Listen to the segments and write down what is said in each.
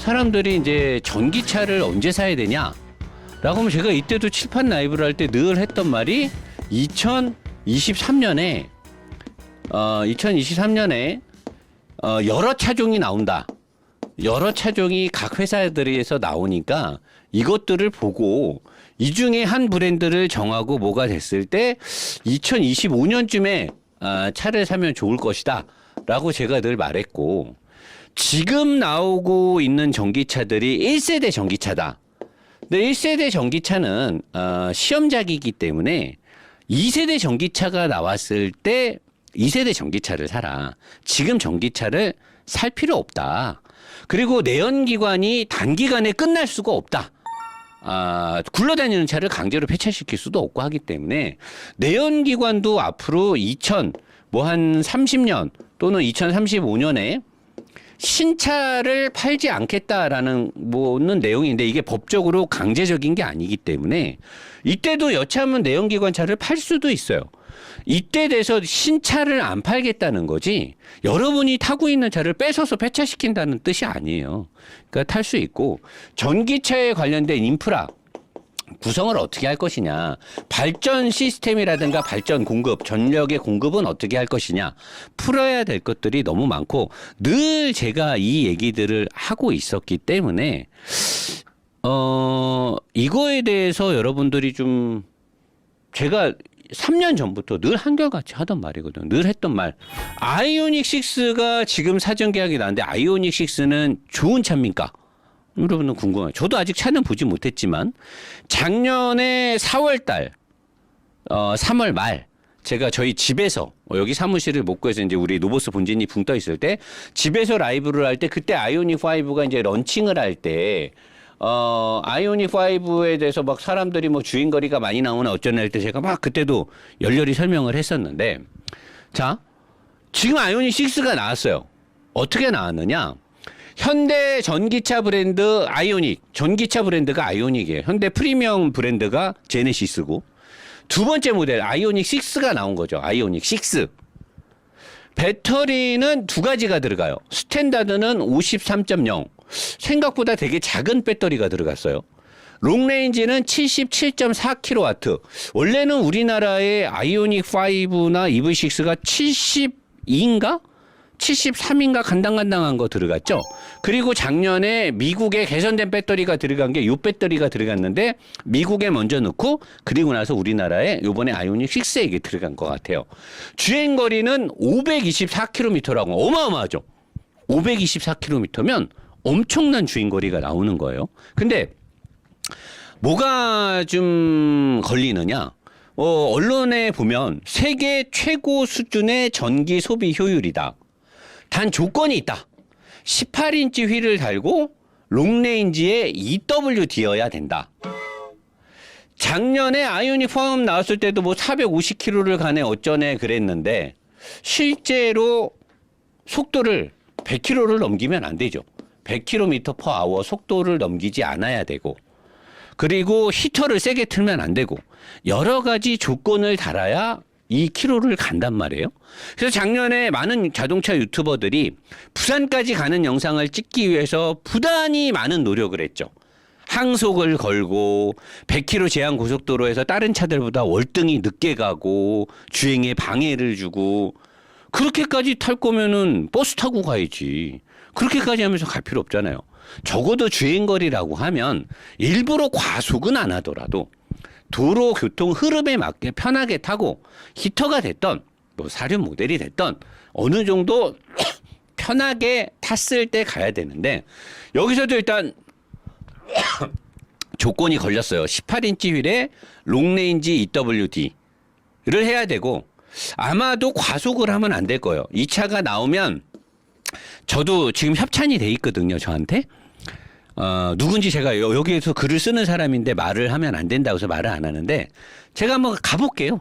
사람들이 이제 전기차를 언제 사야 되냐? 라고 하면 제가 이때도 칠판 라이브를 할 때 늘 했던 말이 2023년에 여러 차종이 나온다. 여러 차종이 각 회사들에서 나오니까 이것들을 보고 이 중에 한 브랜드를 정하고 뭐가 됐을 때 2025년쯤에 차를 사면 좋을 것이다 라고 제가 늘 말했고, 지금 나오고 있는 전기차들이 1세대 전기차다. 근데 1세대 전기차는 시험작이기 때문에 2세대 전기차가 나왔을 때 2세대 전기차를 사라. 지금 전기차를 살 필요 없다. 그리고 내연기관이 단기간에 끝날 수가 없다. 굴러다니는 차를 강제로 폐차시킬 수도 없고 하기 때문에 내연기관도 앞으로 한 30년 또는 2035년에 신차를 팔지 않겠다라는 뭐는 내용인데, 이게 법적으로 강제적인 게 아니기 때문에 이때도 여차하면 내연기관 차를 팔 수도 있어요. 이때 돼서 신차를 안 팔겠다는 거지 여러분이 타고 있는 차를 뺏어서 폐차시킨다는 뜻이 아니에요. 그러니까 탈 수 있고, 전기차에 관련된 인프라 구성을 어떻게 할 것이냐, 발전 시스템이라든가 발전 공급, 전력의 공급은 어떻게 할 것이냐, 풀어야 될 것들이 너무 많고 늘 제가 이 얘기들을 하고 있었기 때문에 이거에 대해서 여러분들이 좀, 제가 3년 전부터 늘 한결같이 하던 말이거든요. 늘 했던 말. 아이오닉 6가 지금 사전 계약이 나는데 아이오닉 6는 좋은 차입니까? 여러분은 궁금해요. 저도 아직 차는 보지 못했지만 작년에 4월달, 3월 말 제가 저희 집에서 여기 사무실을 못 구해서 이제 우리 노보스 본진이 붕 떠 있을 때 집에서 라이브를 할 때, 그때 아이오닉 5가 이제 런칭을 할 때 아이오닉 5에 대해서 막 사람들이 뭐 주행거리가 많이 나오나 어쩌나 할 때 제가 막 그때도 열렬히 설명을 했었는데, 자, 지금 아이오닉 6가 나왔어요. 어떻게 나왔느냐? 현대 전기차 브랜드 아이오닉, 전기차 브랜드가 아이오닉이에요. 현대 프리미엄 브랜드가 제네시스고, 두 번째 모델 아이오닉 6가 나온 거죠. 아이오닉 6. 배터리는 두 가지가 들어가요. 스탠다드는 53.0. 생각보다 되게 작은 배터리가 들어갔어요. 롱레인지는 77.4kW. 원래는 우리나라의 아이오닉 5나 EV6가 72인가? 73인가 간당간당한 거 들어갔죠. 그리고 작년에 미국에 개선된 배터리가 들어간 게 요 배터리가 들어갔는데 미국에 먼저 넣고 그리고 나서 우리나라에 요번에 아이오닉 6에 이게 들어간 것 같아요. 주행거리는 524km라고 어마어마하죠. 524km면 엄청난 주행거리가 나오는 거예요. 근데 뭐가 좀 걸리느냐? 언론에 보면 세계 최고 수준의 전기 소비 효율이다. 단 조건이 있다. 18인치 휠을 달고 롱레인지에 EWD여야 된다. 작년에 아이오닉 4 나왔을 때도 뭐 450km를 가네 어쩌네 그랬는데 실제로 속도를 100km를 넘기면 안 되죠. 100km/h 속도를 넘기지 않아야 되고, 그리고 히터를 세게 틀면 안 되고 여러 가지 조건을 달아야 2km를 간단 말이에요. 그래서 작년에 많은 자동차 유튜버들이 부산까지 가는 영상을 찍기 위해서 부단히 많은 노력을 했죠. 항속을 걸고 100km 제한 고속도로에서 다른 차들보다 월등히 늦게 가고 주행에 방해를 주고, 그렇게까지 탈 거면은 버스 타고 가야지. 그렇게까지 하면서 갈 필요 없잖아요. 적어도 주행거리라고 하면 일부러 과속은 안 하더라도 도로 교통 흐름에 맞게 편하게 타고 히터가 됐던 뭐 사륜 모델이 됐던 어느 정도 편하게 탔을 때 가야 되는데, 여기서도 일단 조건이 걸렸어요. 18인치 휠에 롱레인지 EWD를 해야 되고, 아마도 과속을 하면 안 될 거예요. 이 차가 나오면 저도 지금 협찬이 돼 있거든요, 저한테. 누군지 제가 여기에서 글을 쓰는 사람인데 말을 하면 안 된다고 해서 말을 안 하는데, 제가 한번 가볼게요.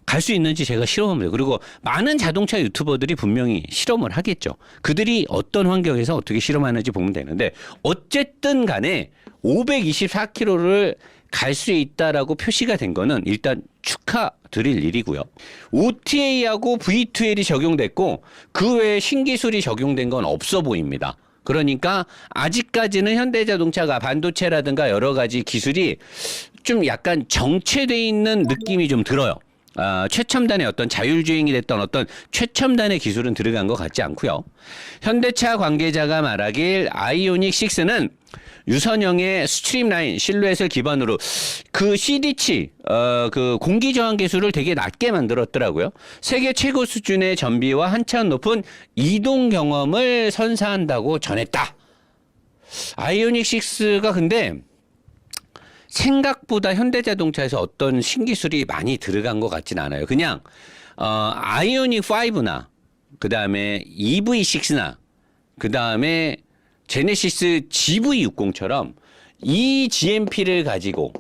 갈 수 있는지 제가 실험을 해요. 그리고 많은 자동차 유튜버들이 분명히 실험을 하겠죠. 그들이 어떤 환경에서 어떻게 실험하는지 보면 되는데, 어쨌든 간에 524km를 갈 수 있다라고 표시가 된 거는 일단 축하드릴 일이고요. OTA하고 V2L이 적용됐고 그 외에 신기술이 적용된 건 없어 보입니다. 그러니까 아직까지는 현대자동차가 반도체라든가 여러 가지 기술이 좀 약간 정체돼 있는 느낌이 좀 들어요. 최첨단의 어떤 자율주행이 됐던 어떤 최첨단의 기술은 들어간 것 같지 않고요. 현대차 관계자가 말하길 아이오닉 6는 유선형의 스트림라인 실루엣을 기반으로 그 CD치 그 공기 저항 기술을 되게 낮게 만들었더라고요. 세계 최고 수준의 전비와 한참 높은 이동 경험을 선사한다고 전했다. 아이오닉 6가 근데 생각보다 현대자동차에서 어떤 신기술이 많이 들어간 것 같진 않아요. 그냥 아이오닉 5나 그 다음에 EV6나 그 다음에 제네시스 GV60처럼 이 GMP를 가지고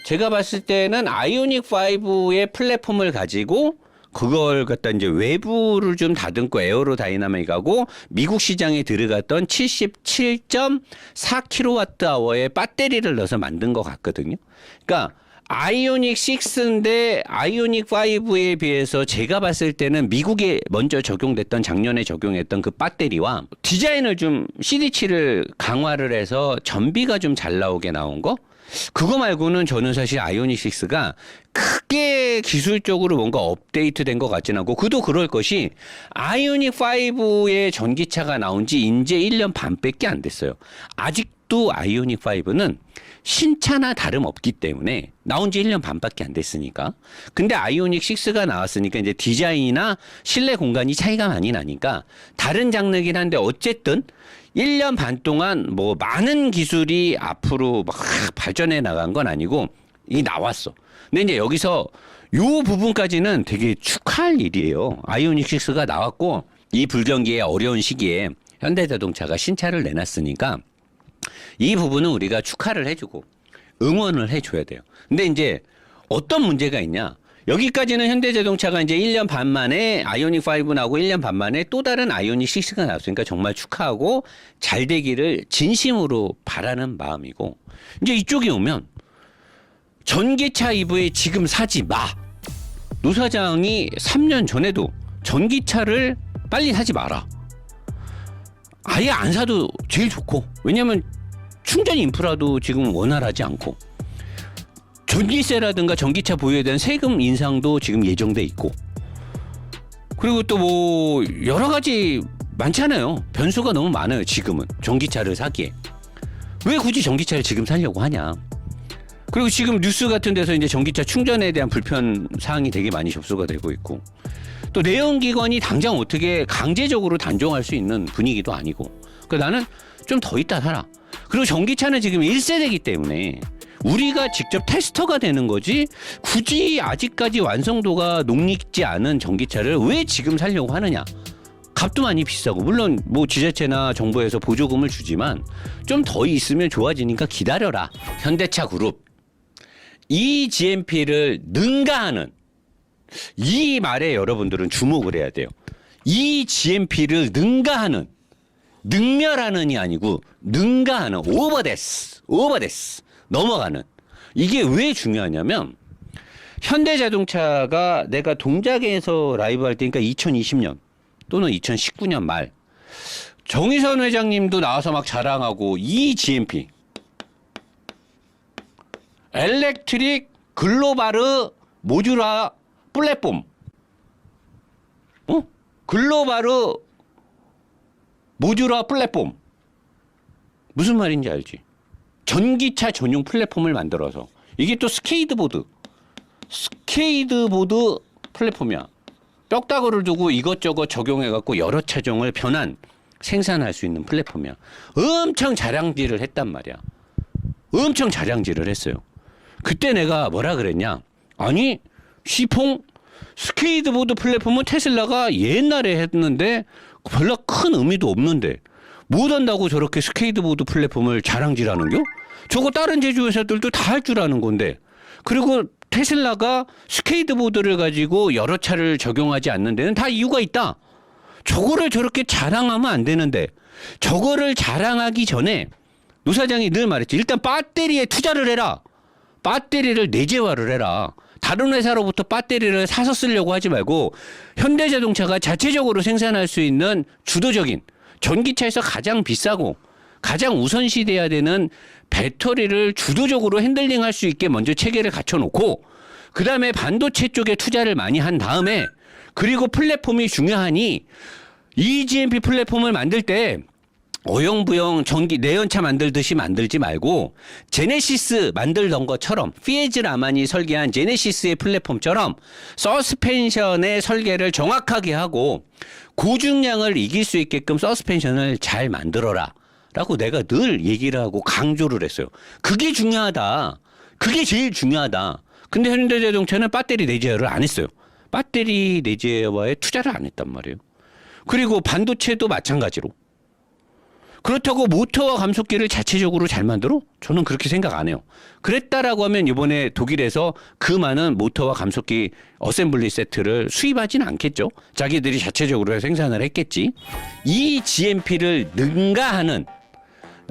제가 봤을 때는 아이오닉 5의 플랫폼을 가지고 그걸 갖다 이제 외부를 좀 다듬고 에어로다이나믹하고 미국 시장에 들어갔던 77.4kWh의 배터리를 넣어서 만든 것 같거든요. 그러니까 아이오닉 6인데 아이오닉 5에 비해서 제가 봤을 때는 미국에 먼저 적용됐던 작년에 적용했던 그 배터리와 디자인을 좀 CD치를 강화를 해서 전비가 좀 잘 나오게 나온 거? 그거 말고는 저는 사실 아이오닉 6가 크게 기술적으로 뭔가 업데이트된 것 같지는 않고 그도 그럴 것이 아이오닉 5의 전기차가 나온 지 이제 1년 반밖에 안 됐어요. 아직도 아이오닉 5는 신차나 다름없기 때문에 나온 지 1년 반밖에 안 됐으니까. 근데 아이오닉 6가 나왔으니까 이제 디자인이나 실내 공간이 차이가 많이 나니까 다른 장르긴 한데 어쨌든 1년 반 동안 뭐 많은 기술이 앞으로 막 발전해 나간 건 아니고 이 나왔어. 근데 이제 여기서 요 부분까지는 되게 축하할 일이에요. 아이오닉 6가 나왔고 이 불경기의 어려운 시기에 현대자동차가 신차를 내놨으니까 이 부분은 우리가 축하를 해주고 응원을 해줘야 돼요. 근데 이제 어떤 문제가 있냐? 여기까지는 현대자동차가 이제 1년 반 만에 아이오닉 5 나오고 1년 반 만에 또 다른 아이오닉 6가 나왔으니까 정말 축하하고 잘 되기를 진심으로 바라는 마음이고 이제 이쪽에 오면 전기차 EV 지금 사지 마. 노 사장이 3년 전에도 전기차를 빨리 사지 마라. 아예 안 사도 제일 좋고 왜냐면 충전 인프라도 지금 원활하지 않고 전기세라든가 전기차 보유에 대한 세금 인상도 지금 예정돼 있고 그리고 또 뭐 여러 가지 많잖아요. 변수가 너무 많아요. 지금은 전기차를 사기에 왜 굳이 전기차를 지금 사려고 하냐. 그리고 지금 뉴스 같은 데서 이제 전기차 충전에 대한 불편 사항이 되게 많이 접수가 되고 있고 또 내연기관이 당장 어떻게 강제적으로 단종할 수 있는 분위기도 아니고 그러니까 나는 좀 더 있다 사라. 그리고 전기차는 지금 1세대이기 때문에 우리가 직접 테스터가 되는 거지 굳이 아직까지 완성도가 녹립지 않은 전기차를 왜 지금 살려고 하느냐. 값도 많이 비싸고 물론 뭐 지자체나 정부에서 보조금을 주지만 좀 더 있으면 좋아지니까 기다려라. 현대차 그룹 이 GMP를 능가하는 이 말에 여러분들은 주목을 해야 돼요. 이 GMP를 능가하는 능멸하는이 아니고 능가하는 오버데스 넘어가는 이게 왜 중요하냐면 현대자동차가 내가 동작에서 라이브 할 때니까 2020년 또는 2019년 말 정의선 회장님도 나와서 막 자랑하고 이 GMP 엘렉트릭 글로바르 모듈화 플랫폼 글로바르 모듈화 플랫폼 무슨 말인지 알지? 전기차 전용 플랫폼을 만들어서 이게 또 스케이트보드 플랫폼이야. 뼈다구를 두고 이것저것 적용해갖고 여러 차종을 변환 생산할 수 있는 플랫폼이야. 엄청 자랑질을 했단 말이야. 엄청 자랑질을 했어요. 그때 내가 뭐라 그랬냐? 아니 시풍 스케이트보드 플랫폼은 테슬라가 옛날에 했는데 별로 큰 의미도 없는데 못 한다고 저렇게 스케이트보드 플랫폼을 자랑질하는겨? 저거 다른 제조 회사들도 다 할 줄 아는 건데 그리고 테슬라가 스케이트보드를 가지고 여러 차를 적용하지 않는 데는 다 이유가 있다. 저거를 저렇게 자랑하면 안 되는데 저거를 자랑하기 전에 노 사장이 늘 말했지. 일단 배터리에 투자를 해라. 배터리를 내재화를 해라. 다른 회사로부터 배터리를 사서 쓰려고 하지 말고 현대자동차가 자체적으로 생산할 수 있는 주도적인 전기차에서 가장 비싸고 가장 우선시돼야 되는 배터리를 주도적으로 핸들링할 수 있게 먼저 체계를 갖춰놓고 그다음에 반도체 쪽에 투자를 많이 한 다음에 그리고 플랫폼이 중요하니 EGMP 플랫폼을 만들 때 어영부영 전기 내연차 만들듯이 만들지 말고 제네시스 만들던 것처럼 피에즈 라만이 설계한 제네시스의 플랫폼처럼 서스펜션의 설계를 정확하게 하고 고중량을 이길 수 있게끔 서스펜션을 잘 만들어라 라고 내가 늘 얘기를 하고 강조를 했어요. 그게 중요하다. 그게 제일 중요하다. 근데 현대자동차는 배터리 내재화를 안 했어요. 배터리 내재화에 투자를 안 했단 말이에요. 그리고 반도체도 마찬가지로. 그렇다고 모터와 감속기를 자체적으로 잘 만들어? 저는 그렇게 생각 안 해요. 그랬다라고 하면 이번에 독일에서 그 많은 모터와 감속기 어셈블리 세트를 수입하진 않겠죠. 자기들이 자체적으로 생산을 했겠지. 이 GMP를 능가하는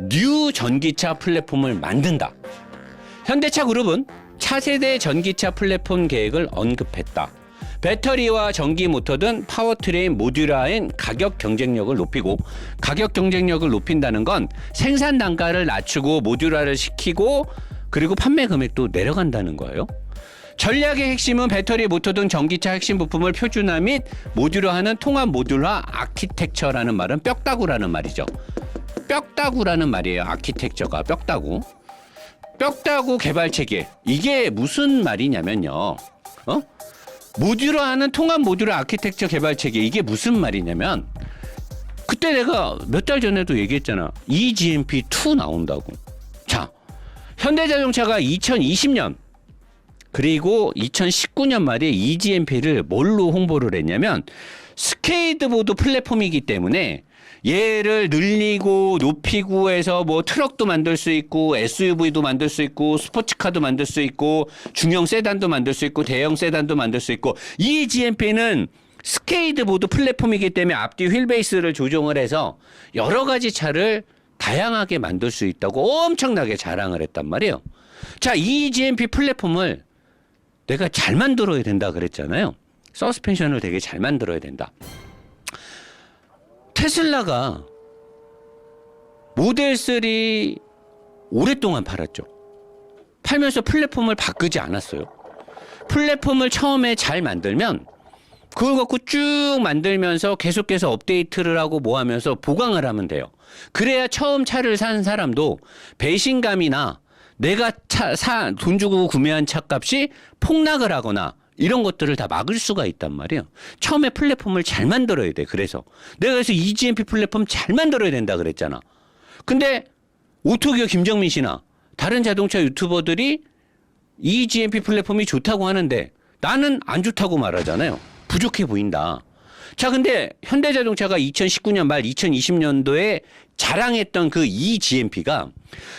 뉴 전기차 플랫폼을 만든다. 현대차 그룹은 차세대 전기차 플랫폼 계획을 언급했다. 배터리와 전기 모터 등 파워트레인 모듈화인 가격 경쟁력을 높이고 가격 경쟁력을 높인다는 건 생산 단가를 낮추고 모듈화를 시키고 그리고 판매 금액도 내려간다는 거예요. 전략의 핵심은 배터리 모터 등 전기차 핵심 부품을 표준화 및 모듈화하는 통합 모듈화 아키텍처라는 말은 뼈다구라는 말이죠. 뼈다구라는 말이에요. 아키텍처가 뼈다구. 뼈다구 개발 체계. 이게 무슨 말이냐면요. 모듈화하는 통합 모듈화 아키텍처 개발 체계. 이게 무슨 말이냐면 그때 내가 몇 달 전에도 얘기했잖아. eGMP2 나온다고. 자, 현대자동차가 2020년 그리고 2019년 말에 eGMP를 뭘로 홍보를 했냐면 스케이트보드 플랫폼이기 때문에 얘를 늘리고 높이고 해서 뭐 트럭도 만들 수 있고 SUV도 만들 수 있고 스포츠카도 만들 수 있고 중형 세단도 만들 수 있고 대형 세단도 만들 수 있고 이 GMP는 스케이트보드 플랫폼이기 때문에 앞뒤 휠베이스를 조정을 해서 여러 가지 차를 다양하게 만들 수 있다고 엄청나게 자랑을 했단 말이에요. 자, 이 GMP 플랫폼을 내가 잘 만들어야 된다 그랬잖아요. 서스펜션을 되게 잘 만들어야 된다. 테슬라가 모델 3 오랫동안 팔았죠. 팔면서 플랫폼을 바꾸지 않았어요. 플랫폼을 처음에 잘 만들면 그걸 갖고 쭉 만들면서 계속해서 업데이트를 하고 뭐 하면서 보강을 하면 돼요. 그래야 처음 차를 산 사람도 배신감이나 내가 돈 주고 구매한 차값이 폭락을 하거나 이런 것들을 다 막을 수가 있단 말이에요. 처음에 플랫폼을 잘 만들어야 돼. 그래서 내가 그래서 eGMP 플랫폼 잘 만들어야 된다 그랬잖아. 근데 오토기어 김정민 씨나 다른 자동차 유튜버들이 eGMP 플랫폼이 좋다고 하는데 나는 안 좋다고 말하잖아요. 부족해 보인다. 자, 근데 현대자동차가 2019년 말 2020년도에 자랑했던 그 eGMP가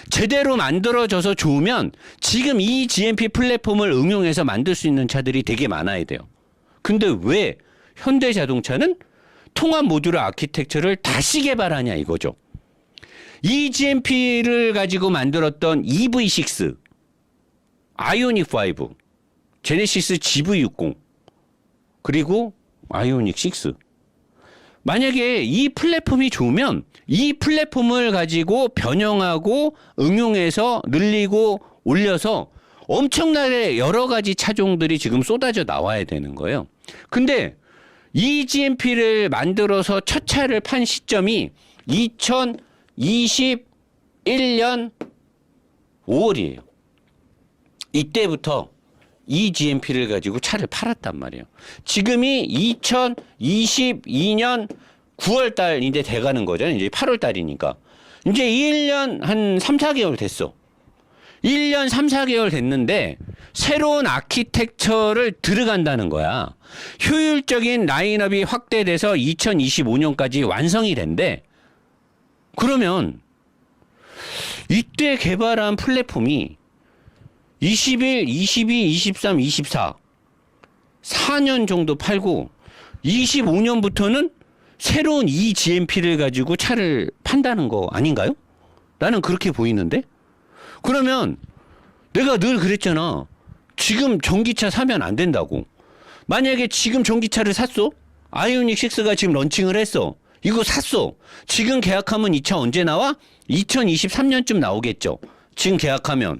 제대로 만들어져서 좋으면 지금 이 GMP 플랫폼을 응용해서 만들 수 있는 차들이 되게 많아야 돼요. 근데 왜 현대자동차는 통합 모듈화 아키텍처를 다시 개발하냐 이거죠. 이 GMP를 가지고 만들었던 EV6, 아이오닉 5, 제네시스 GV60 그리고 아이오닉 6. 만약에 이 플랫폼이 좋으면 이 플랫폼을 가지고 변형하고 응용해서 늘리고 올려서 엄청나게 여러 가지 차종들이 지금 쏟아져 나와야 되는 거예요. 근데 이 GMP를 만들어서 첫 차를 판 시점이 2021년 5월이에요. 이때부터 이 GMP를 가지고 차를 팔았단 말이에요. 지금이 2022년 9월 달인데 돼가는 거잖아요. 이제 8월 달이니까. 이제 1년 한 3, 4개월 됐어. 1년 3, 4개월 됐는데 새로운 아키텍처를 들어간다는 거야. 효율적인 라인업이 확대돼서 2025년까지 완성이 된대. 그러면 이때 개발한 플랫폼이 21, 22, 23, 24 4년 정도 팔고 25년부터는 새로운 이 GMP를 가지고 차를 판다는 거 아닌가요? 나는 그렇게 보이는데? 그러면 내가 늘 그랬잖아. 지금 전기차 사면 안 된다고. 만약에 지금 전기차를 샀어? 아이오닉 6가 지금 런칭을 했어. 이거 샀어. 지금 계약하면 이 차 언제 나와? 2023년쯤 나오겠죠. 지금 계약하면.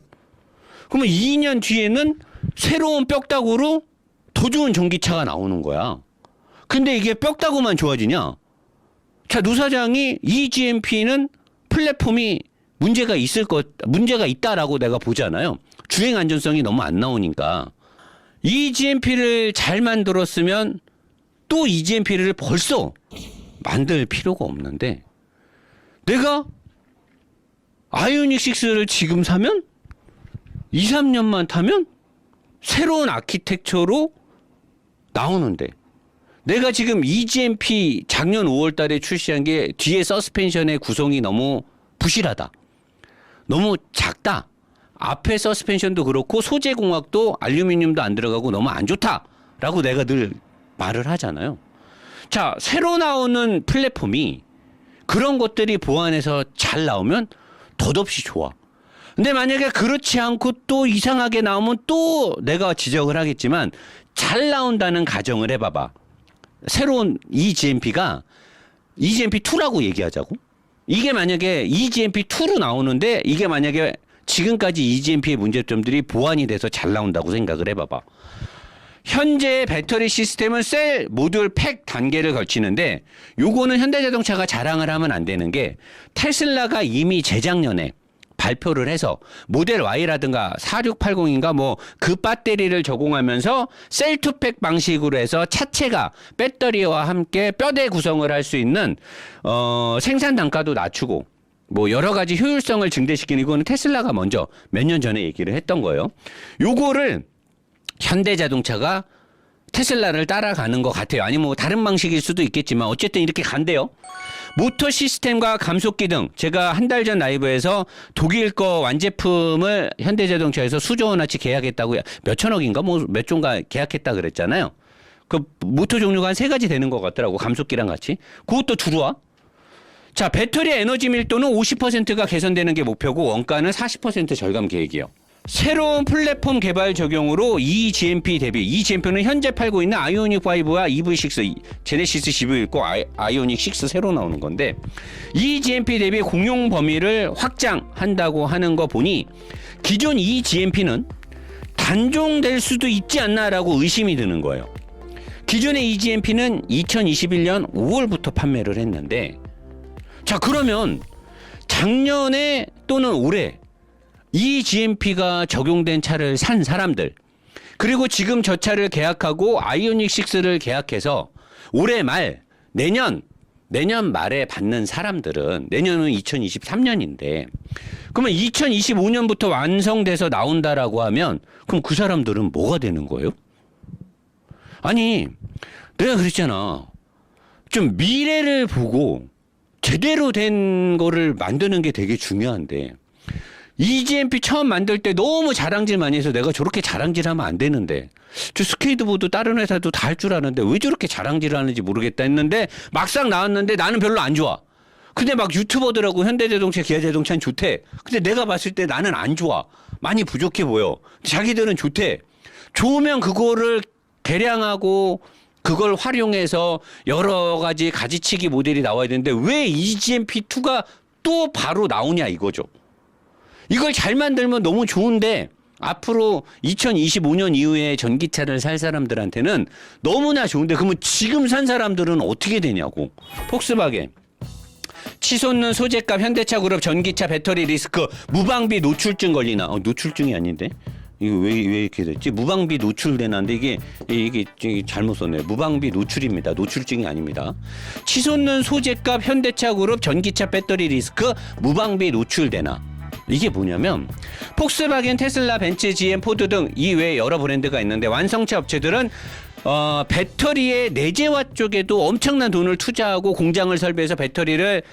그러면 2년 뒤에는 새로운 뼈다구로 더 좋은 전기차가 나오는 거야. 근데 이게 뼈다구만 좋아지냐? 자, 노 사장이 이 GMP는 플랫폼이 문제가 있다라고 내가 보잖아요. 주행 안전성이 너무 안 나오니까. 이 GMP를 잘 만들었으면 또 이 GMP를 벌써 만들 필요가 없는데 내가 아이오닉 6를 지금 사면 2, 3년만 타면 새로운 아키텍처로 나오는데 내가 지금 EGMP 작년 5월 달에 출시한 게 뒤에 서스펜션의 구성이 너무 부실하다. 너무 작다. 앞에 서스펜션도 그렇고 소재 공학도 알루미늄도 안 들어가고 너무 안 좋다라고 내가 늘 말을 하잖아요. 자, 새로 나오는 플랫폼이 그런 것들이 보완해서 잘 나오면 덧없이 좋아. 근데 만약에 그렇지 않고 또 이상하게 나오면 또 내가 지적을 하겠지만 잘 나온다는 가정을 해봐봐. 새로운 EGMP가 EGMP2라고 얘기하자고? 이게 만약에 EGMP2로 나오는데 이게 만약에 지금까지 EGMP의 문제점들이 보완이 돼서 잘 나온다고 생각을 해봐봐. 현재 배터리 시스템은 셀, 모듈, 팩 단계를 거치는데 요거는 현대자동차가 자랑을 하면 안 되는 게 테슬라가 이미 재작년에 발표를 해서 모델 Y라든가 4680인가 뭐 그 배터리를 적용하면서 셀 투팩 방식으로 해서 차체가 배터리와 함께 뼈대 구성을 할 수 있는 생산 단가도 낮추고 뭐 여러 가지 효율성을 증대시키는 이거는 테슬라가 먼저 몇 년 전에 얘기를 했던 거예요. 요거를 현대자동차가 테슬라를 따라가는 것 같아요. 아니면 뭐 다른 방식일 수도 있겠지만 어쨌든 이렇게 간대요. 모터 시스템과 감속기 등 제가 한 달 전 라이브에서 독일 거 완제품을 현대자동차에서 수조 원어치 계약했다고 몇천억인가 뭐 몇 조인가 계약했다 그랬잖아요. 그 모터 종류가 한 3가지 되는 것 같더라고. 감속기랑 같이. 그것도 들어와. 자, 배터리 에너지 밀도는 50%가 개선되는 게 목표고 원가는 40% 절감 계획이에요. 새로운 플랫폼 개발 적용으로 EGMP 대비 EGMP는 현재 팔고 있는 아이오닉 5와 EV6 제네시스 GV 있고 아이오닉 6 새로 나오는 건데 EGMP 대비 공용 범위를 확장한다고 하는 거 보니 기존 EGMP는 단종될 수도 있지 않나라고 의심이 드는 거예요. 기존의 EGMP는 2021년 5월부터 판매를 했는데 자, 그러면 작년에 또는 올해 이 GMP가 적용된 차를 산 사람들 그리고 지금 저 차를 계약하고 아이오닉 6를 계약해서 올해 말 내년 말에 받는 사람들은 내년은 2023년인데 그러면 2025년부터 완성돼서 나온다라고 하면 그럼 그 사람들은 뭐가 되는 거예요? 아니 내가 그랬잖아. 좀 미래를 보고 제대로 된 거를 만드는 게 되게 중요한데 EGMP 처음 만들 때 너무 자랑질 많이 해서 내가 저렇게 자랑질하면 안 되는데 저 스케이트보드 다른 회사도 다 할 줄 아는데 왜 저렇게 자랑질을 하는지 모르겠다 했는데 막상 나왔는데 나는 별로 안 좋아. 근데 막 유튜버들하고 현대자동차, 기아자동차는 좋대. 근데 내가 봤을 때 나는 안 좋아. 많이 부족해 보여. 자기들은 좋대. 좋으면 그거를 개량하고 그걸 활용해서 여러 가지 가지치기 모델이 나와야 되는데 왜 EGMP2가 또 바로 나오냐 이거죠. 이걸 잘 만들면 너무 좋은데 앞으로 2025년 이후에 전기차를 살 사람들한테는 너무나 좋은데 그러면 지금 산 사람들은 어떻게 되냐고. 폭스바겐 치솟는 소재값 현대차 그룹 전기차 배터리 리스크 무방비 노출증 걸리나. 노출증이 아닌데 이거 왜 이렇게 됐지? 무방비 노출되는데 이게 잘못 썼네. 무방비 노출입니다. 노출증이 아닙니다. 치솟는 소재값 현대차 그룹 전기차 배터리 리스크 무방비 노출되나. 이게 뭐냐면 폭스바겐, 테슬라, 벤츠, GM, 포드 등 이외에 여러 브랜드가 있는데 완성차 업체들은 배터리의 내재화 쪽에도 엄청난 돈을 투자하고 공장을 설비해서 배터리를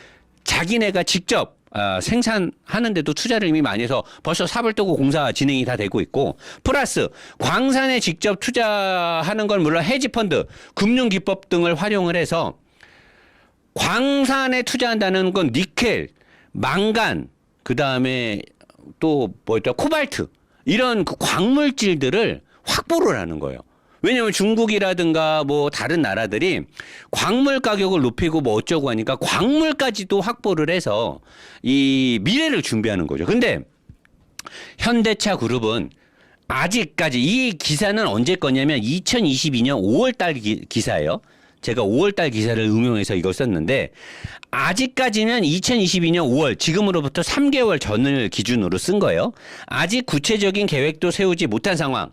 자기네가 직접 생산하는데도 투자를 이미 많이 해서 벌써 삽을 뜨고 공사 진행이 다 되고 있고 플러스 광산에 직접 투자하는 건 물론 헤지펀드, 금융기법 등을 활용을 해서 광산에 투자한다는 건 니켈, 망간 그 다음에 또 뭐였다 코발트 이런 그 광물질들을 확보를 하는 거예요. 왜냐하면 중국이라든가 뭐 다른 나라들이 광물 가격을 높이고 뭐 어쩌고 하니까 광물까지도 확보를 해서 이 미래를 준비하는 거죠. 근데 현대차 그룹은 아직까지 이 기사는 언제 거냐면 2022년 5월 달 기사예요. 제가 5월 달 기사를 응용해서 이걸 썼는데 아직까지는 2022년 5월 지금으로부터 3개월 전을 기준으로 쓴 거예요. 아직 구체적인 계획도 세우지 못한 상황.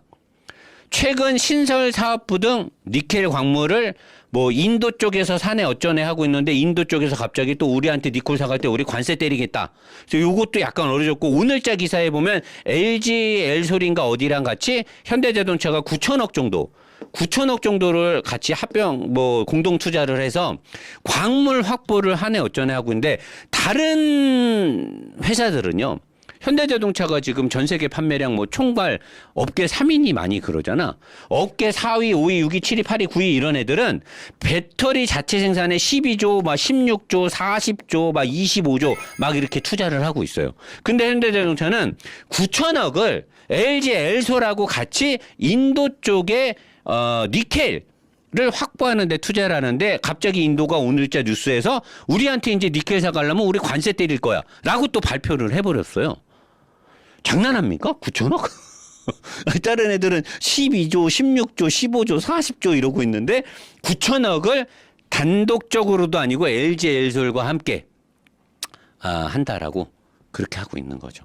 최근 신설 사업부 등 니켈 광물을 뭐 인도 쪽에서 사내 어쩌네 하고 있는데 인도 쪽에서 갑자기 또 우리한테 니켈 사갈 때 우리 관세 때리겠다. 그래서 요것도 약간 어려졌고 오늘자 기사에 보면 LG 엘솔인가 어디랑 같이 현대자동차가 9천억 정도를 같이 합병 뭐 공동 투자를 해서 광물 확보를 하네 어쩌네 하고 있는데 다른 회사들은요. 현대자동차가 지금 전 세계 판매량 뭐 총괄 업계 3위니 많이 그러잖아. 업계 4위, 5위, 6위, 7위, 8위, 9위 이런 애들은 배터리 자체 생산에 12조, 막 16조, 40조, 막 25조 막 이렇게 투자를 하고 있어요. 근데 현대자동차는 9천억을 LG 엘솔하고 같이 인도 쪽에 니켈 를 확보하는 데 투자를 하는데 갑자기 인도가 오늘자 뉴스에서 우리한테 이제 니켈 사가려면 우리 관세 때릴 거야 라고 또 발표를 해버렸어요. 장난합니까? 9천억? 다른 애들은 12조, 16조, 15조, 40조 이러고 있는데 9천억을 단독적으로도 아니고 LG 엘솔과 함께 한다라고 그렇게 하고 있는 거죠.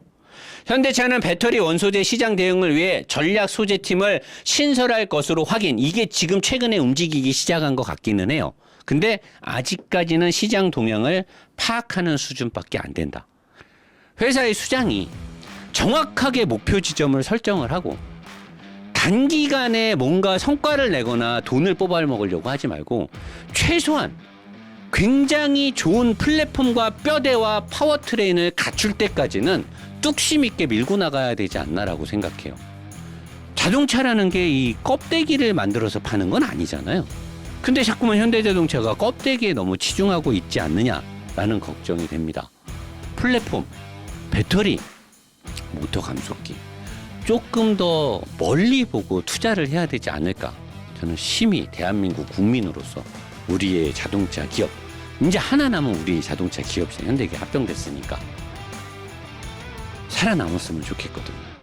현대차는 배터리 원소재 시장 대응을 위해 전략 소재팀을 신설할 것으로 확인. 이게 지금 최근에 움직이기 시작한 것 같기는 해요. 근데 아직까지는 시장 동향을 파악하는 수준밖에 안 된다. 회사의 수장이 정확하게 목표 지점을 설정을 하고 단기간에 뭔가 성과를 내거나 돈을 뽑아먹으려고 하지 말고 최소한 굉장히 좋은 플랫폼과 뼈대와 파워트레인을 갖출 때까지는 뚝심 있게 밀고 나가야 되지 않나라고 생각해요. 자동차라는 게 이 껍데기를 만들어서 파는 건 아니잖아요. 근데 자꾸만 현대자동차가 껍데기에 너무 치중하고 있지 않느냐라는 걱정이 됩니다. 플랫폼, 배터리, 모터 감속기 조금 더 멀리 보고 투자를 해야 되지 않을까. 저는 심히 대한민국 국민으로서 우리의 자동차 기업 이제 하나 남은 우리 자동차 기업이 현대기에 합병됐으니까 살아남았으면 좋겠거든요.